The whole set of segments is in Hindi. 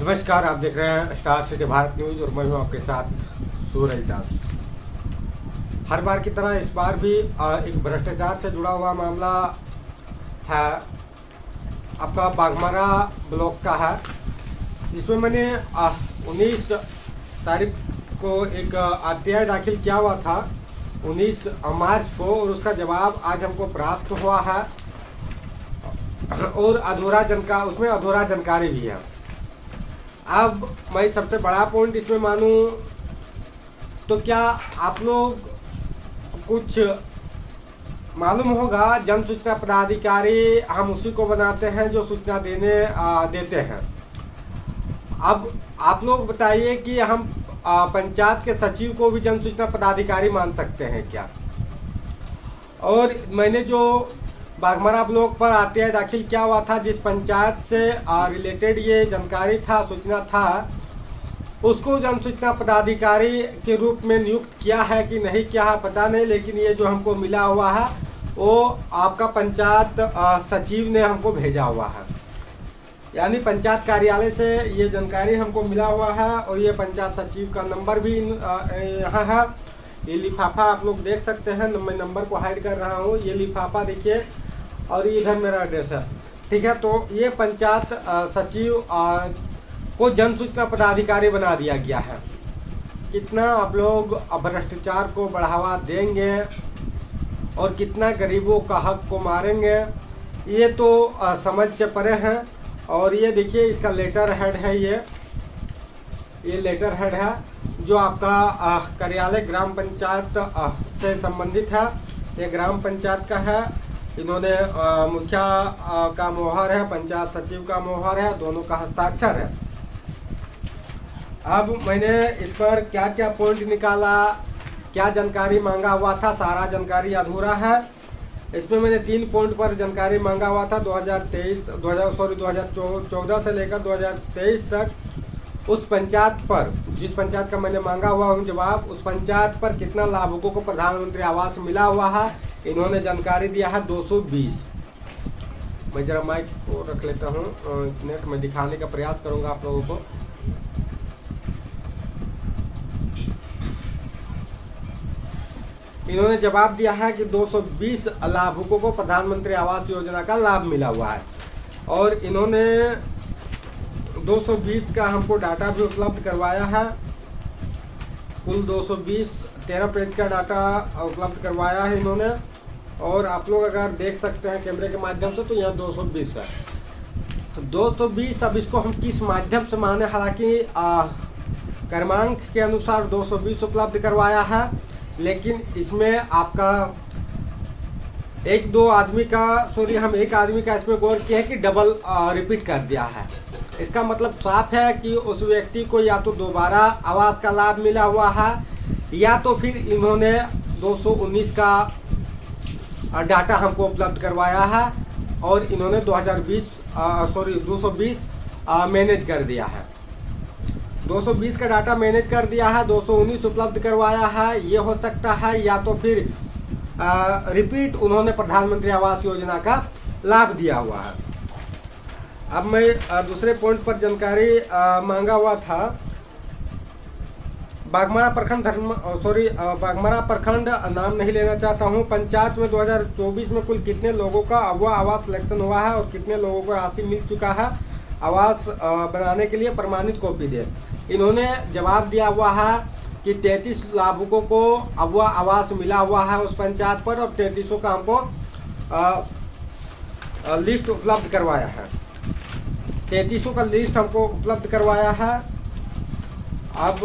नमस्कार, आप देख रहे हैं स्टार सिटी भारत न्यूज और मैं हूं आपके साथ सूरज दास। हर बार की तरह इस बार भी एक भ्रष्टाचार से जुड़ा हुआ मामला है, आपका बाघमारा ब्लॉक का है, जिसमें मैंने 19 तारीख को एक आरटीआई दाखिल किया हुआ था 19 मार्च को, और उसका जवाब आज हमको प्राप्त हुआ है और उसमें अधूरा जानकारी भी है। अब मैं सबसे बड़ा पॉइंट इसमें मानूं तो क्या आप लोग कुछ मालूम होगा, जन सूचना पदाधिकारी हम उसी को बनाते हैं जो सूचना देते हैं। अब आप लोग बताइए कि हम पंचायत के सचिव को भी जन सूचना पदाधिकारी मान सकते हैं क्या? और मैंने जो बाघमारा ब्लॉक पर आरटीआई दाखिल किया हुआ था, जिस पंचायत से रिलेटेड ये जानकारी था, सूचना था, उसको जन सूचना पदाधिकारी के रूप में नियुक्त किया है कि नहीं किया है पता नहीं, लेकिन ये जो हमको मिला हुआ है वो आपका पंचायत सचिव ने हमको भेजा हुआ है, यानी पंचायत कार्यालय से ये जानकारी हमको मिला हुआ है। और ये पंचायत सचिव का नंबर भी यहाँ है। ये लिफाफा आप लोग देख सकते हैं, मैं नंबर को हाइड कर रहा हूँ। ये लिफाफा देखिए और इधर मेरा एड्रेस है, ठीक है। तो ये पंचायत सचिव को जन सूचना पदाधिकारी बना दिया गया है। कितना आप लोग भ्रष्टाचार को बढ़ावा देंगे और कितना गरीबों का हक को मारेंगे, ये तो समझ से परे हैं। और ये देखिए, इसका लेटर हेड है, ये लेटर हेड है जो आपका कार्यालय ग्राम पंचायत से संबंधित है। ये ग्राम पंचायत का है। इन्होंने मुखिया का मोहर है, पंचायत सचिव का मोहर है, दोनों का हस्ताक्षर है। अब मैंने इस पर क्या क्या पॉइंट निकाला, क्या जानकारी मांगा हुआ था, सारा जानकारी अधूरा है। इसमें मैंने 3 पॉइंट पर जानकारी मांगा हुआ था। 2014 से लेकर 2023 तक उस पंचायत पर, जिस पंचायत का मैंने मांगा हुआ हूँ जवाब, उस पंचायत पर कितना लाभुकों को प्रधानमंत्री आवास मिला हुआ है, इन्होंने जानकारी दिया है 220। मैं जरा माइक को रख लेता हूँ, नेट में दिखाने का प्रयास करूँगा आप लोगों को। इन्होंने जवाब दिया है कि 220 लाभुकों को प्रधानमंत्री आवास योजना का लाभ मिला हुआ है। और इन्होंने 220 का हमको डाटा भी उपलब्ध करवाया है। कुल 220 13 पेज का डाटा उपलब्ध करवाया है इन्होंने। और आप लोग अगर देख सकते हैं कैमरे के माध्यम से, तो यहाँ 220 है। तो 220, अब इसको हम किस माध्यम से माने, हालांकि क्रमांक के अनुसार 220 उपलब्ध करवाया है, लेकिन इसमें आपका एक आदमी का इसमें गौर किया है कि डबल रिपीट कर दिया है। इसका मतलब साफ है कि उस व्यक्ति को या तो दोबारा आवास का लाभ मिला हुआ है, या तो फिर इन्होंने 219 का डाटा हमको उपलब्ध करवाया है और इन्होंने 220 मैनेज कर दिया है। 220 का डाटा मैनेज कर दिया है, 219 उपलब्ध करवाया है। ये हो सकता है, या तो फिर रिपीट उन्होंने प्रधानमंत्री आवास योजना का लाभ दिया हुआ है। अब मैं दूसरे पॉइंट पर जानकारी मांगा हुआ था। बाघमारा प्रखंड नाम नहीं लेना चाहता हूं। पंचायत में 2024 में कुल कितने लोगों का अगवा आवास सिलेक्शन हुआ है और कितने लोगों को राशि मिल चुका है आवास बनाने के लिए, प्रमाणित कॉपी दे। इन्होंने जवाब दिया हुआ है कि 33 लाभुकों को अगवा आवास मिला हुआ है उस पंचायत पर, और 33 का हमको लिस्ट उपलब्ध करवाया है। 33 का लिस्ट हमको उपलब्ध करवाया है। अब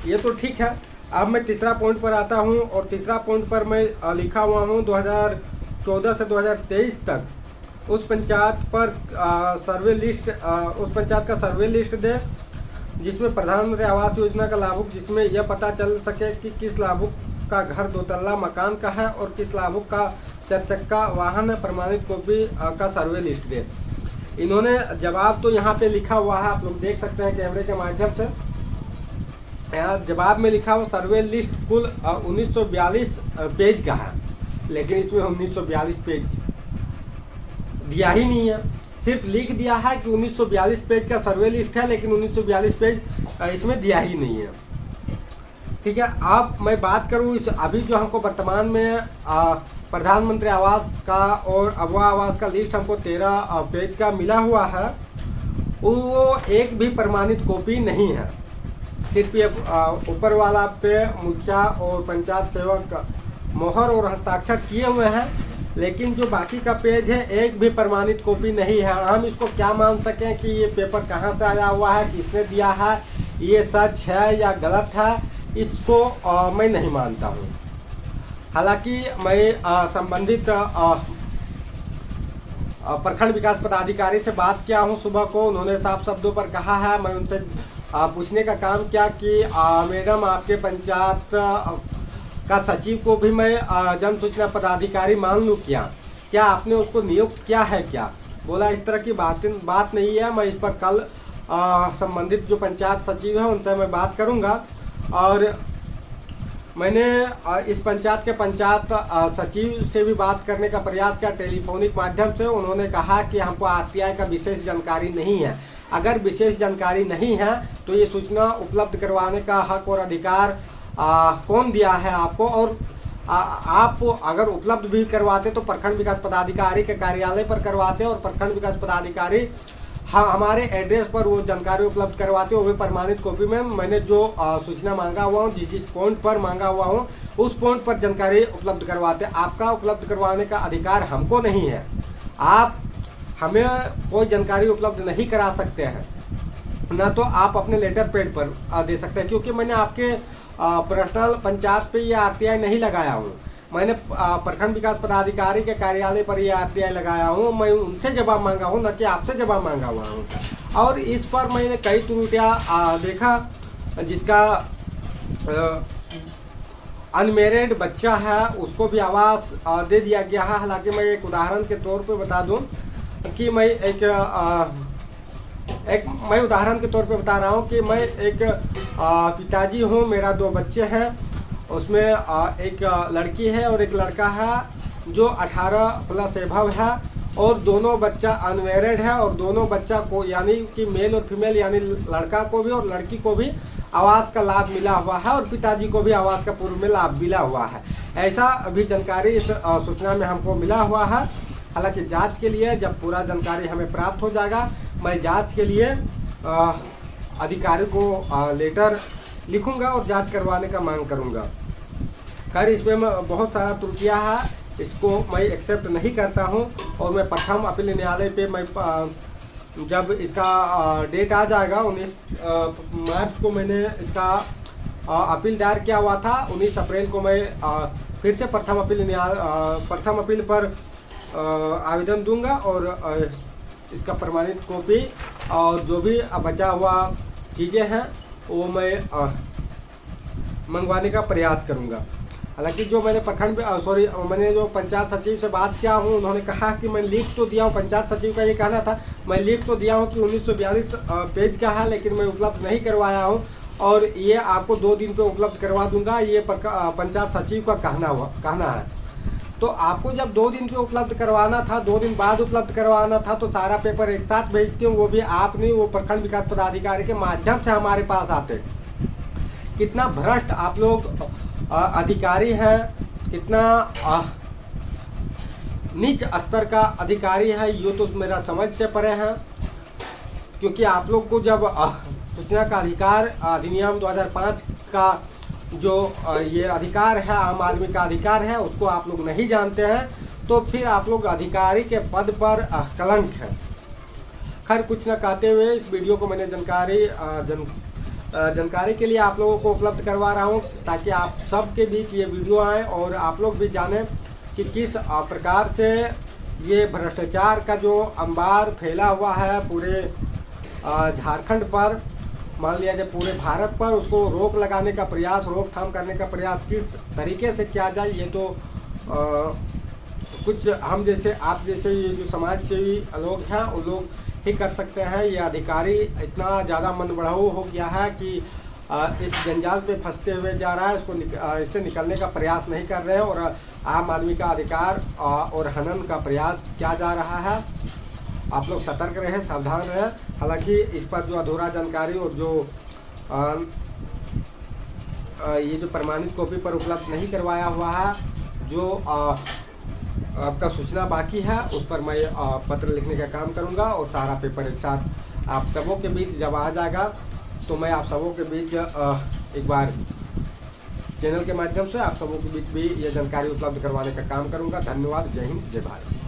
ये तो ठीक है। अब मैं तीसरा पॉइंट पर आता हूँ, और तीसरा पॉइंट पर मैं लिखा हुआ हूँ 2014 से 2023 तक उस पंचायत पर सर्वे लिस्ट, उस पंचायत का सर्वे लिस्ट दे, जिसमें प्रधानमंत्री आवास योजना का लाभुक, जिसमें यह पता चल सके कि किस लाभुक का घर 2 तल्ला मकान का है और किस लाभुक का 4 चक्का वाहन है, प्रमाणित कॉपी का सर्वे लिस्ट दे। इन्होंने जवाब तो यहाँ पे लिखा हुआ है, आप लोग देख सकते हैं कैमरे के माध्यम से। यहाँ जवाब में लिखा हुआ सर्वे लिस्ट कुल 1942 पेज का है, लेकिन इसमें 1942 पेज दिया ही नहीं है। सिर्फ लिख दिया है कि 1942 पेज का सर्वे लिस्ट है, लेकिन 1942 पेज इसमें दिया ही नहीं है। ठीक है, अब मैं बात करूँ इस अभी जो हमको वर्तमान में प्रधानमंत्री आवास का और अगवा आवास का लिस्ट हमको 13 पेज का मिला हुआ है, वो एक भी प्रमाणित कॉपी नहीं है। सिर्फ ये ऊपर वाला पे मुखिया और पंचायत सेवक मोहर और हस्ताक्षर किए हुए हैं, लेकिन जो बाकी का पेज है एक भी प्रमाणित कॉपी नहीं है। हम इसको क्या मान सकें कि ये पेपर कहाँ से आया हुआ है, किसने दिया है, ये सच है या गलत है, इसको मैं नहीं मानता हूँ। हालांकि मैं संबंधित प्रखंड विकास पदाधिकारी से बात किया हूँ सुबह को, उन्होंने साफ शब्दों पर कहा है। मैं उनसे पूछने का काम किया कि मैडम आपके पंचायत का सचिव को भी मैं जन सूचना पदाधिकारी मान लूँ क्या आपने उसको नियुक्त किया है क्या? बोला इस तरह की बात नहीं है, मैं इस पर कल संबंधित जो पंचायत सचिव है उनसे मैं बात करूंगा। और मैंने इस पंचायत के पंचायत सचिव से भी बात करने का प्रयास किया टेलीफोनिक माध्यम से। उन्होंने कहा कि हमको आरटीआई का विशेष जानकारी नहीं है। अगर विशेष जानकारी नहीं है तो ये सूचना उपलब्ध करवाने का हक और अधिकार कौन दिया है आपको? और आप अगर उपलब्ध भी करवाते तो प्रखंड विकास पदाधिकारी के कार्यालय पर करवाते, और प्रखंड विकास पदाधिकारी हमारे एड्रेस पर वो जानकारी उपलब्ध करवाते, वो भी प्रमाणित कॉपी में। मैंने जो सूचना मांगा हुआ हूँ, जिस पॉइंट पर मांगा हुआ हूँ उस पॉइंट पर जानकारी उपलब्ध करवाते। आपका उपलब्ध करवाने का अधिकार हमको नहीं है। आप हमें कोई जानकारी उपलब्ध नहीं करा सकते हैं, ना तो आप अपने लेटर पैड पर दे सकते हैं, क्योंकि मैंने आपके पर्सनल पंचायत पे ये आरटीआई नहीं लगाया हूँ। मैंने प्रखंड विकास पदाधिकारी के कार्यालय पर ये आरटीआई लगाया हूँ। मैं उनसे जवाब मांगा हूँ, न कि आपसे जवाब मांगा हुआ हूँ। और इस पर मैंने कई त्रुटियाँ देखा, जिसका अनमेरिड बच्चा है उसको भी आवास दे दिया गया है। हालांकि मैं एक उदाहरण के तौर पे बता दूं कि मैं मैं उदाहरण के तौर पे बता रहा हूँ कि मैं एक पिताजी हूँ, मेरा 2 बच्चे हैं, उसमें एक लड़की है और एक लड़का है जो 18 प्लस एभव है, और दोनों बच्चा अनमेरिड है, और दोनों बच्चा को यानी कि मेल और फीमेल यानी लड़का को भी और लड़की को भी आवास का लाभ मिला हुआ है, और पिताजी को भी आवास का पूर्व में लाभ मिला हुआ है। ऐसा अभी जानकारी इस सूचना में हमको मिला हुआ है। हालांकि जांच के लिए जब पूरा जानकारी हमें प्राप्त हो जाएगा, मैं जांच के लिए अधिकारी को लेटर लिखूंगा और जांच करवाने का मांग करूंगा। खैर, इसमें बहुत सारा त्रुटियां है, इसको मैं एक्सेप्ट नहीं करता हूं, और मैं प्रथम अपील न्यायालय पे मैं जब इसका डेट आ जाएगा 19 मार्च को मैंने इसका अपील दायर किया हुआ था। 19 अप्रैल को मैं फिर से प्रथम अपील पर आवेदन दूंगा, और इसका प्रमाणित कॉपी और जो भी बचा हुआ चीज़ें हैं वो मैं मंगवाने का प्रयास करूंगा। हालांकि जो मैंने मैंने जो पंचायत सचिव से बात किया हूँ, उन्होंने कहा कि मैं लिख तो दिया हूँ, पंचायत सचिव का ये कहना था, मैं लिख तो दिया हूँ कि 1942 पेज का है, लेकिन मैं उपलब्ध नहीं करवाया हूँ, और ये आपको 2 दिन पे उपलब्ध करवा दूंगा, ये पंचायत सचिव का कहना है। तो आपको जब 2 दिन पे उपलब्ध करवाना था, 2 दिन बाद उपलब्ध करवाना था, तो सारा पेपर एक साथ भेजते हूँ, वो भी आप नहीं, वो प्रखंड विकास पदाधिकारी के माध्यम से हमारे पास आते। कितना भ्रष्ट आप लोग अधिकारी हैं, कितना नीच स्तर का अधिकारी है, ये तो मेरा समझ से परे है। क्योंकि आप लोग को जब सूचना का अधिकार अधिनियम 2005 का जो ये अधिकार है, आम आदमी का अधिकार है, उसको आप लोग नहीं जानते हैं, तो फिर आप लोग अधिकारी के पद पर कलंक है। खैर, कुछ न कहते हुए इस वीडियो को मैंने जानकारी के लिए आप लोगों को उपलब्ध करवा रहा हूं, ताकि आप सबके बीच ये वीडियो आए और आप लोग भी जानें कि किस प्रकार से ये भ्रष्टाचार का जो अंबार फैला हुआ है पूरे झारखंड पर, मान लिया जाए पूरे भारत पर, उसको रोक लगाने का प्रयास, रोकथाम करने का प्रयास किस तरीके से किया जाए, ये तो कुछ हम जैसे आप जैसे ये जो समाज सेवी लोग हैं उन लोग ही कर सकते हैं। ये अधिकारी इतना ज़्यादा मन बढ़ाऊ हो गया है कि इस जंजाल पे फंसते हुए जा रहा है, इससे निकलने का प्रयास नहीं कर रहे हैं, और आम आदमी का अधिकार और हनन का प्रयास किया जा रहा है। आप लोग सतर्क रहें, सावधान रहें। हालांकि इस पर जो अधूरा जानकारी और जो ये जो प्रमाणित कॉपी पर उपलब्ध नहीं करवाया हुआ है, जो आपका सूचना बाकी है, उस पर मैं पत्र लिखने का काम करूंगा और सारा पेपर एक साथ आप सबों के बीच जब आ जाएगा तो मैं आप सबों के बीच एक बार चैनल के माध्यम से आप सबों के बीच भी ये जानकारी उपलब्ध करवाने का काम करूंगा। धन्यवाद। जय हिंद, जय भारत।